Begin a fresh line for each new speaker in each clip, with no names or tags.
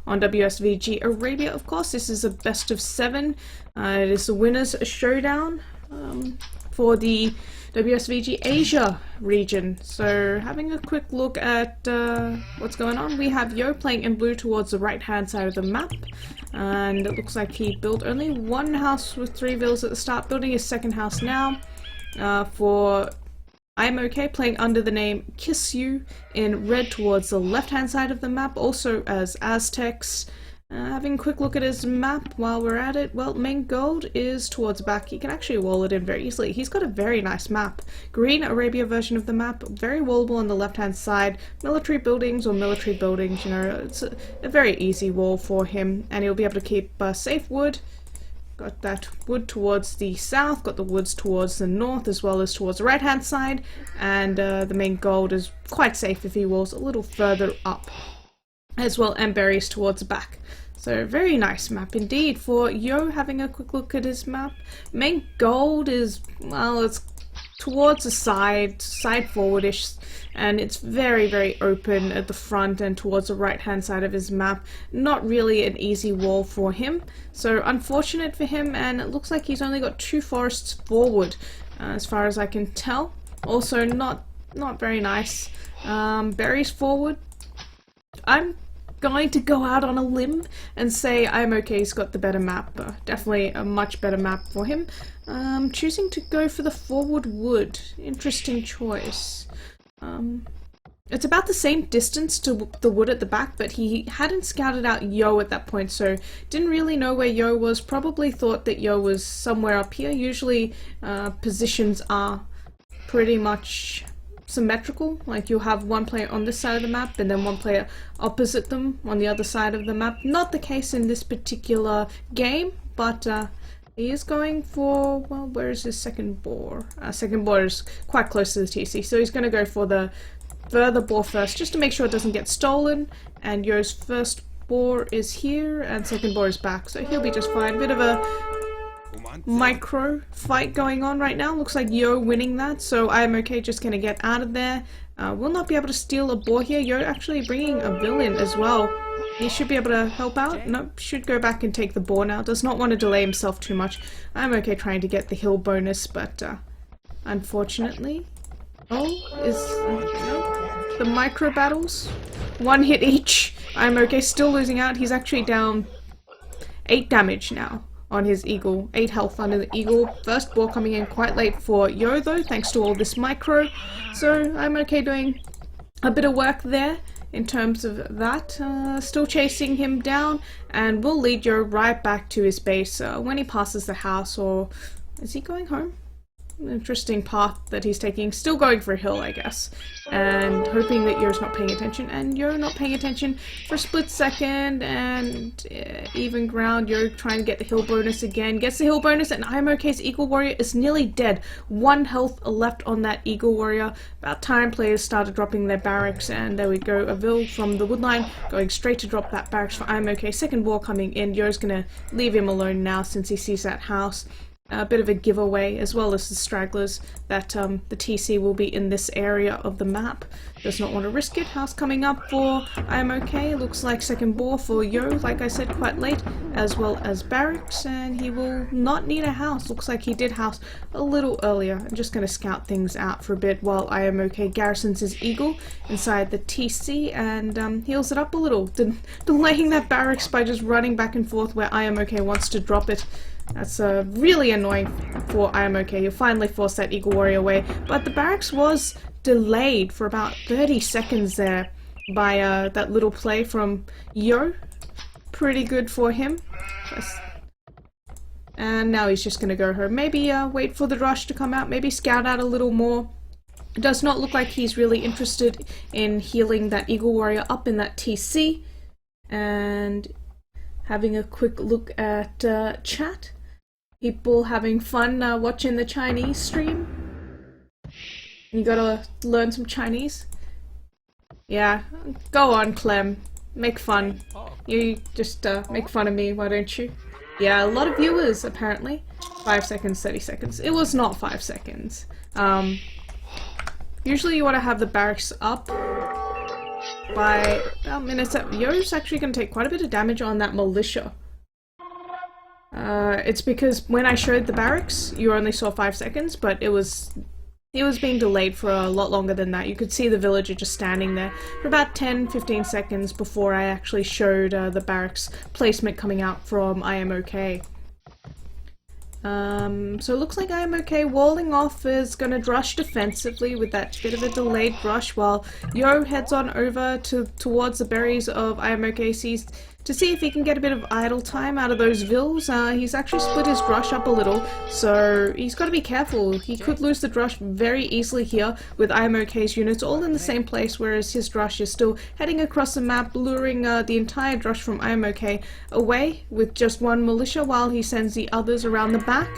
on WSVG Arabia. Of course, this is a best of 7. It is the winners showdown for the WSVG Asia region. So having a quick look at what's going on, we have Yo playing in blue towards the right hand side of the map, and it looks like he built only one house with 3 villas at the start, building his second house now. For IamOK playing under the name Kiss You in red towards the left hand side of the map, also as Aztecs. Having a quick look at his map while we're at it, well, main gold is towards the back. He can actually wall it in very easily. He's got a very nice map. Green Arabia version of the map, very wallable on the left hand side. Military buildings, you know, it's a very easy wall for him, and he'll be able to keep safe wood. Got that wood towards the south, got the woods towards the north as well as towards the right hand side, and the main gold is quite safe if he walls a little further up as well, and berries towards the back. So very nice map indeed. For Yo, having a quick look at his map, main gold is, well, it's towards the side forwardish, and it's very open at the front and towards the right hand side of his map. Not really an easy wall for him, so unfortunate for him, and it looks like he's only got 2 forests forward as far as I can tell. Also not very nice. Berries forward. I'm going to go out on a limb and say IamOK's got the better map. Definitely a much better map for him. Choosing to go for the forward wood. Interesting choice. It's about the same distance to the wood at the back, but he hadn't scouted out Yo at that point, so didn't really know where Yo was. Probably thought that Yo was somewhere up here. Usually positions are pretty much symmetrical, like you'll have one player on this side of the map and then one player opposite them on the other side of the map. Not the case in this particular game, but he is going for, well, where is his second boar? Second boar is quite close to the TC, so he's going to go for the further boar first, just to make sure it doesn't get stolen. And Yo's first boar is here, and second boar is back, so he'll be just fine. Bit of a micro fight going on right now. Looks like Yo winning that, so IamOK just gonna get out of there. Will not be able to steal a boar here. Yo actually bringing a villain as well. He should be able to help out. Nope, should go back and take the boar now. Does not want to delay himself too much. IamOK trying to get the hill bonus, but unfortunately, the micro battles, 1 hit each. IamOK still losing out. He's actually down 8 damage now on his eagle, 8 health under the eagle. First boar coming in quite late for Yo though, thanks to all this micro. So IamOK doing a bit of work there in terms of that. Still chasing him down, and will lead Yo right back to his base when he passes the house. Or is he going home? Interesting path that he's taking. Still going for a hill, I guess, and hoping that Yo's not paying attention, and Yo not paying attention for a split second, and even ground. Yo trying to get the hill bonus again, gets the hill bonus, and IamOK's Eagle Warrior is nearly dead. 1 health left on that Eagle Warrior. About time players started dropping their barracks, and there we go, a Vil from the woodline going straight to drop that barracks for IamOK. Second war coming in. Yo's gonna leave him alone now since he sees that house. A bit of a giveaway, as well as the stragglers, that the TC will be in this area of the map. Does not want to risk it. House coming up for IamOK. Looks like second boar for Yo, like I said, quite late, as well as barracks, and he will not need a house. Looks like he did house a little earlier. I'm just going to scout things out for a bit while IamOK garrisons his eagle inside the TC and heals it up a little, delaying that barracks by just running back and forth where IamOK wants to drop it. That's really annoying for IamOK. He'll finally force that Eagle Warrior away, but the barracks was delayed for about 30 seconds there by that little play from Yo. Pretty good for him. And now he's just gonna go home. Maybe wait for the Drush to come out, maybe scout out a little more. It does not look like he's really interested in healing that Eagle Warrior up in that TC. And having a quick look at chat. People having fun watching the Chinese stream. You gotta learn some Chinese. Yeah, go on, Clem. Make fun. You just make fun of me, why don't you? Yeah, a lot of viewers, apparently. 5 seconds, 30 seconds. It was not 5 seconds. Usually you want to have the barracks up by about minutes. Yo's actually going to take quite a bit of damage on that militia. It's because when I showed the barracks, you only saw 5 seconds, but it was being delayed for a lot longer than that. You could see the villager just standing there for about 10-15 seconds before I actually showed the barracks placement coming out from IamOK. So it looks like IamOK walling off is going to Drush defensively with that bit of a delayed Drush, while Yo heads on over towards the berries of IamOK to see if he can get a bit of idle time out of those vills. He's actually split his Drush up a little, so he's got to be careful. He could lose the Drush very easily here with IamOK's units all in the same place, whereas his Drush is still heading across the map, luring the entire Drush from IamOK away with just one militia while he sends the others around the back.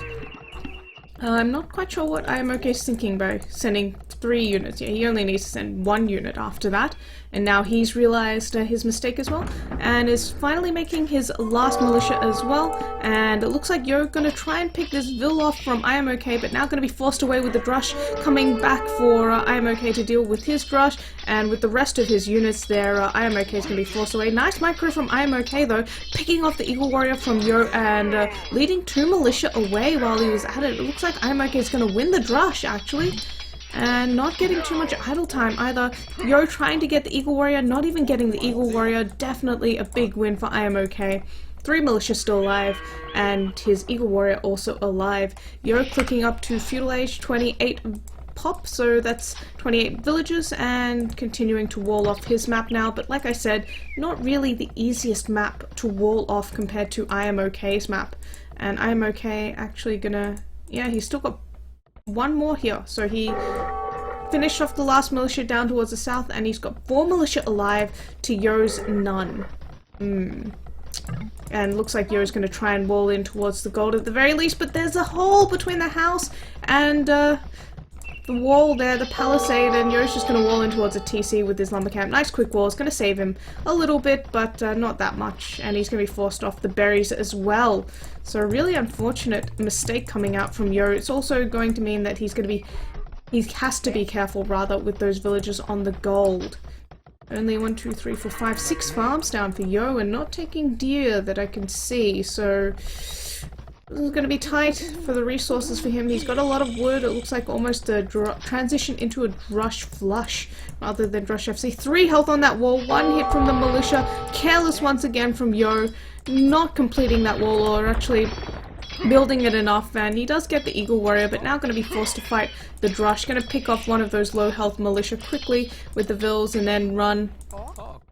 I'm not quite sure what IamOK is thinking by sending 3 units. Yeah, he only needs to send 1 unit after that, and now he's realized his mistake as well, and is finally making his last militia as well, and it looks like you're going to try and pick this Vill off from IamOK, but now going to be forced away with the Drush coming back for IamOK to deal with his Drush, and with the rest of his units there, IamOK is going to be forced away. Nice micro from IamOK though, picking off the Eagle Warrior from Yo and leading 2 militia away while he was at it. It looks like IamOK is going to win the Drush actually, and not getting too much idle time either. Yo trying to get the Eagle Warrior, not even getting the Eagle Warrior. Definitely a big win for IamOK. 3 militia still alive, and his Eagle Warrior also alive. Yo clicking up to feudal age 28 pop, so that's 28 villages, and continuing to wall off his map now. But like I said, not really the easiest map to wall off compared to IamOK's map. And IamOK actually gonna, yeah, he's still got 1 more here, so he finished off the last militia down towards the south, and he's got 4 militia alive to Yo's none. And looks like Yo's going to try and wall in towards the gold at the very least, but there's a hole between the house and the wall there, the palisade, and Yo's just going to wall in towards a TC with his lumber camp. Nice quick wall. It's going to save him a little bit, but not that much, and he's going to be forced off the berries as well. So a really unfortunate mistake coming out from Yo. It's also going to mean that he has to be careful rather with those villagers on the gold. Only 1, 2, 3, 4, 5, 6 farms down for Yo, and not taking deer that I can see, so this is going to be tight for the resources for him. He's got a lot of wood. It looks like almost a transition into a Drush flush rather than Drush FC. 3 health on that wall, 1 hit from the militia. Careless once again from Yo, not completing that wall or actually building it enough, and he does get the Eagle Warrior, but now going to be forced to fight the Drush. Going to pick off one of those low health militia quickly with the Vills and then run.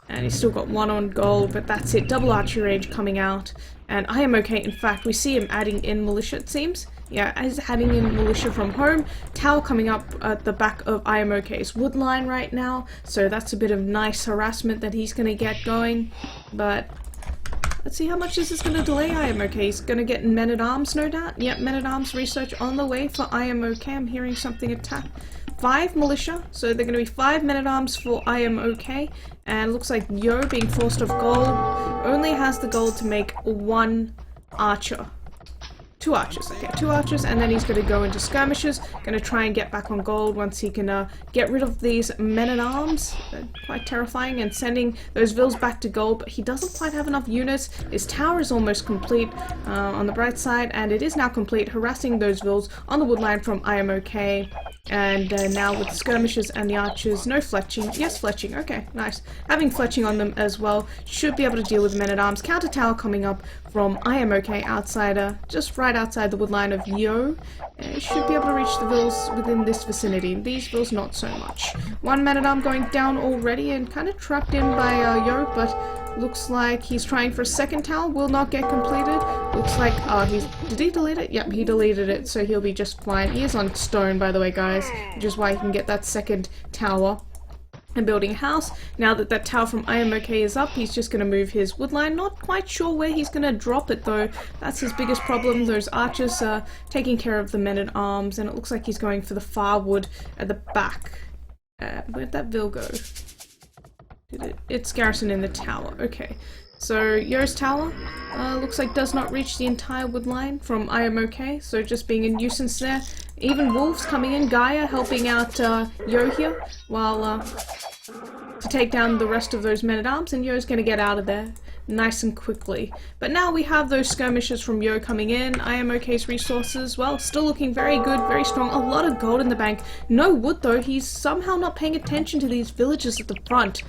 And he's still got 1 on gold, but that's it. Double archery range coming out. And IamOK, in fact, we see him adding in militia, it seems. Yeah, he's adding in militia from home. Tower coming up at the back of IamOK's wood line right now, so that's a bit of nice harassment that he's going to get going. But let's see how much this is going to delay IamOK. He's going to get men-at-arms, no doubt. Yep, men-at-arms research on the way for IamOK. I'm hearing something attack. 5 militia, so they're going to be 5 men-at-arms for IamOK. And it looks like Yo, being forced off gold, only has the gold to make 1 archer. 2 archers, okay, 2 archers, and then he's going to go into skirmishes, going to try and get back on gold once he can get rid of these men-at-arms. Quite terrifying, and sending those vills back to gold, but he doesn't quite have enough units. His tower is almost complete on the bright side, and it is now complete, harassing those vills on the woodline from IamOK. And now with skirmishes and the archers, no fletching. Yes, fletching. Okay, nice. Having fletching on them as well. Should be able to deal with men-at-arms. Counter tower coming up from IamOK outsider, just right outside the woodline of Yo. Should be able to reach the vills within this vicinity. These vills, not so much. 1 man-at-arm going down already and kind of trapped in by Yo, but looks like he's trying for a second tower, will not get completed. Looks like, did he delete it? Yep, he deleted it, so he'll be just fine. He is on stone, by the way, guys, which is why he can get that second tower and building a house. Now that that tower from IamOK is up, he's just going to move his woodline. Not quite sure where he's going to drop it, though. That's his biggest problem. Those archers are taking care of the men-at-arms, and it looks like he's going for the far wood at the back. Where'd that Vill go? It's garrison in the tower. Okay, so Yo's tower looks like does not reach the entire wood line from IamOK, so just being a nuisance there. Even wolves coming in, Gaia helping out Yo here, while to take down the rest of those men-at-arms, and Yo's going to get out of there nice and quickly. But now we have those skirmishes from Yo coming in. IamOK's resources, well, still looking very good, very strong. A lot of gold in the bank. No wood though. He's somehow not paying attention to these villages at the front.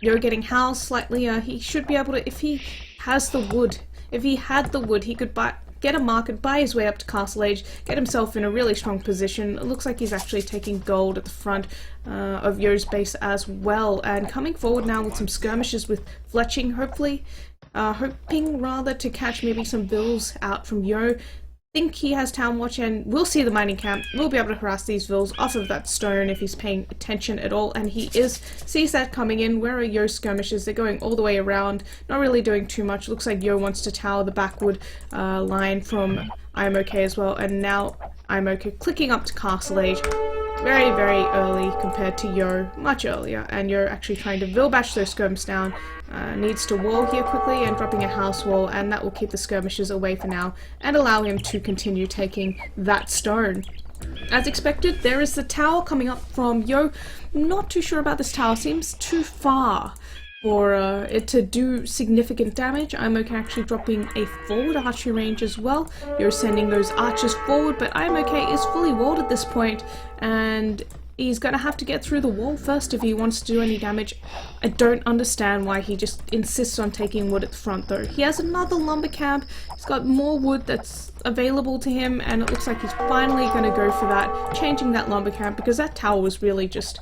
Yo getting housed slightly. He should be able to, if he has the wood, if he had the wood, he could get a market, buy his way up to Castle Age, get himself in a really strong position. It looks like he's actually taking gold at the front of Yo's base as well, and coming forward now with some skirmishes with fletching, hoping rather to catch maybe some vills out from Yo. Think he has Town Watch, and we'll see the mining camp. We'll be able to harass these vills off of that stone if he's paying attention at all, and he sees that coming in. Where are Yo's skirmishes? They're going all the way around, not really doing too much. Looks like Yo wants to tower the backwood line from IamOK as well, and now IamOK clicking up to Castle Age. Very, very early compared to Yo, much earlier, and Yo actually trying to vill bash those skirms down. Needs to wall here quickly and dropping a house wall, and that will keep the skirmishes away for now and allow him to continue taking that stone. As expected, there is the tower coming up from Yo. Not too sure about this tower, seems too far for it to do significant damage. IamOK actually dropping a forward archery range as well. Yo sending those archers forward, but IamOK is fully walled at this point, and he's going to have to get through the wall first if he wants to do any damage. I don't understand why he just insists on taking wood at the front though. He has another lumber camp, he's got more wood that's available to him, and it looks like he's finally going to go for that, changing that lumber camp, because that tower was really just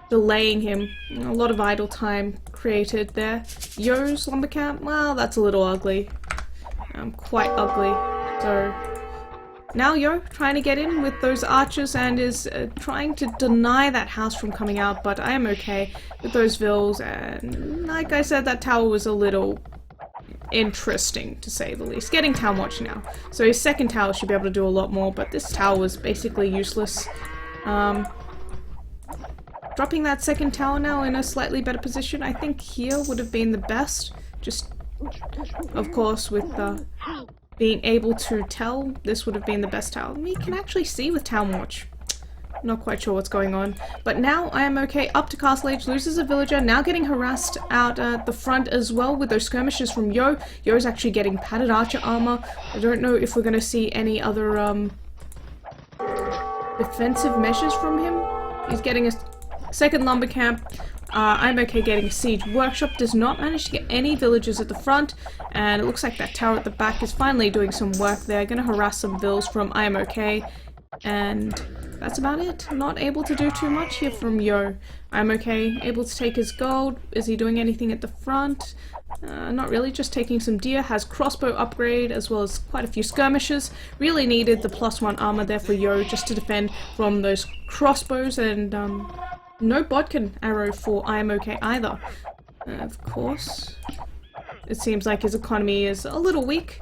delaying him. A lot of idle time created there. Yo's lumber camp, well, that's a little ugly. Quite ugly. So now Yo trying to get in with those archers and is trying to deny that house from coming out, but IamOK with those vills, and like I said, that tower was a little interesting to say the least. Getting Town Watch now, so his second tower should be able to do a lot more, but this tower was basically useless. Dropping that second tower now in a slightly better position. I think here would have been the best, just of course with being able to tell, this would have been the best tower. We can actually see with Town Watch. Not quite sure what's going on. But now IamOK up to Castle Age, loses a villager, now getting harassed out at the front as well with those skirmishes from Yo. Yo's actually getting padded archer armor. I don't know if we're going to see any other defensive measures from him. He's getting a second lumber camp. IamOK getting a siege workshop, does not manage to get any villagers at the front, and it looks like that tower at the back is finally doing some work there. Gonna harass some vills from IamOK, and that's about it. Not able to do too much here from Yo. IamOK able to take his gold. Is he doing anything at the front? Not really, just taking some deer. Has crossbow upgrade as well as quite a few skirmishes. Really needed the +1 armor there for Yo just to defend from those crossbows, and no bodkin arrow for IamOK either. Of course, it seems like his economy is a little weak.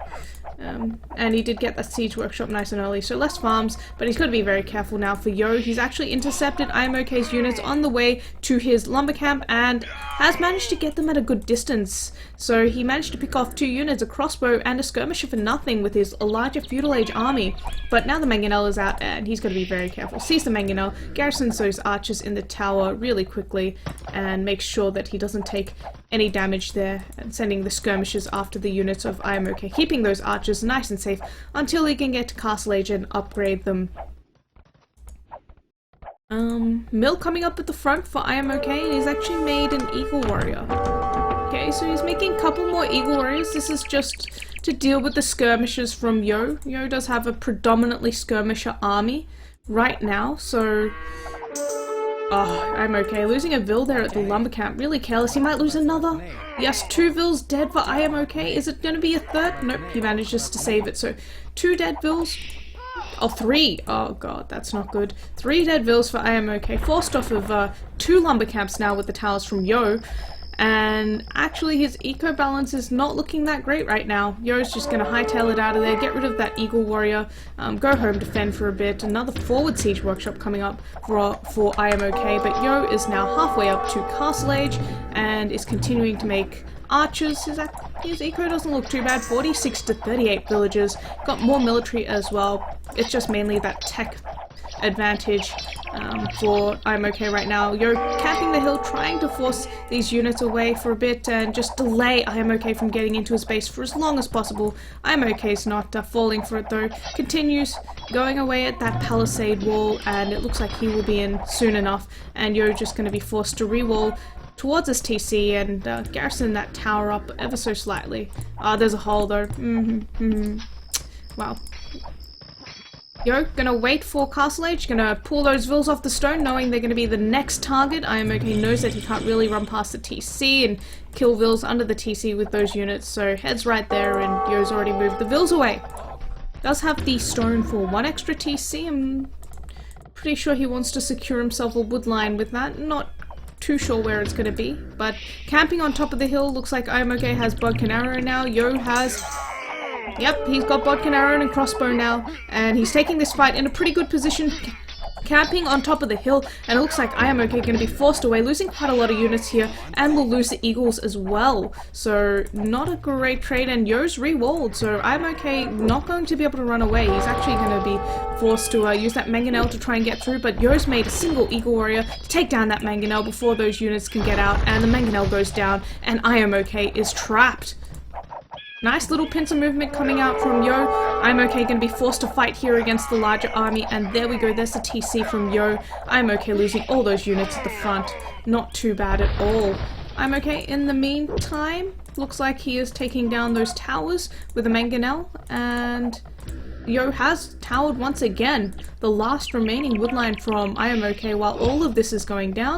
And he did get that siege workshop nice and early, so less farms, but he's got to be very careful now for Yo. He's actually intercepted IamOK's units on the way to his lumber camp and has managed to get them at a good distance. So he managed to pick off 2 units, a crossbow and a skirmisher for nothing with his larger feudal age army. But now the mangonel is out and he's got to be very careful. Sees the mangonel, garrisons those archers in the tower really quickly and makes sure that he doesn't take any damage there, and sending the skirmishers after the units of IamOK, keeping those archers nice and safe until he can get to Castle Age and upgrade them. Mill coming up at the front for IamOK, and he's actually made an Eagle Warrior. Okay, so he's making a couple more Eagle Warriors. This is just to deal with the skirmishers from Yo. Yo does have a predominantly skirmisher army right now, so IamOK losing a vill there at the lumber camp. Really careless. He might lose another. Yes, 2 vills dead for IamOK. Is it going to be a third? Nope, he manages to save it. So 2 dead vills. Oh, 3. Oh god, that's not good. 3 dead vills for IamOK. Forced off of 2 lumber camps now with the towers from Yo. And actually his eco balance is not looking that great right now. Yo's just going to hightail it out of there, get rid of that Eagle Warrior, go home, defend for a bit. Another forward siege workshop coming up for IamOK, but Yo is now halfway up to Castle Age and is continuing to make archers. His eco doesn't look too bad, 46 to 38 villagers, got more military as well. It's just mainly that tech advantage for IamOK right now. Yo camping the hill, trying to force these units away for a bit and just delay IamOK from getting into his base for as long as possible. IamOK is not falling for it though. Continues going away at that palisade wall, and it looks like he will be in soon enough. And Yo just going to be forced to re-wall towards his TC and garrison that tower up ever so slightly. There's a hole though. Wow. Yo, gonna wait for Castle Age, gonna pull those vills off the stone, knowing they're gonna be the next target. IamOK knows that he can't really run past the TC and kill vills under the TC with those units, so head's right there, and Yo's already moved the vills away. Does have the stone for 1 extra TC. I'm pretty sure he wants to secure himself a wood line with that. Not too sure where it's gonna be, but camping on top of the hill. Looks like IamOK has Bodkin Arrow now. Yo has... Yep, he's got Bodkin Arrow and Crossbow now, and he's taking this fight in a pretty good position, camping on top of the hill, and it looks like IamOK going to be forced away, losing quite a lot of units here, and will lose the Eagles as well. So, not a great trade, and Yo's re-walled, so IamOK not going to be able to run away. He's actually going to be forced to use that Mangonel to try and get through, but Yo's made a single Eagle Warrior to take down that Mangonel before those units can get out, and the Mangonel goes down, and IamOK is trapped. Nice little pincer movement coming out from Yo. IamOK going to be forced to fight here against the larger army, and there we go, there's the TC from Yo. IamOK losing all those units at the front. Not too bad at all. IamOK in the meantime, looks like he is taking down those towers with a Mangonel, and Yo has towered once again. The last remaining woodline from IamOK while all of this is going down.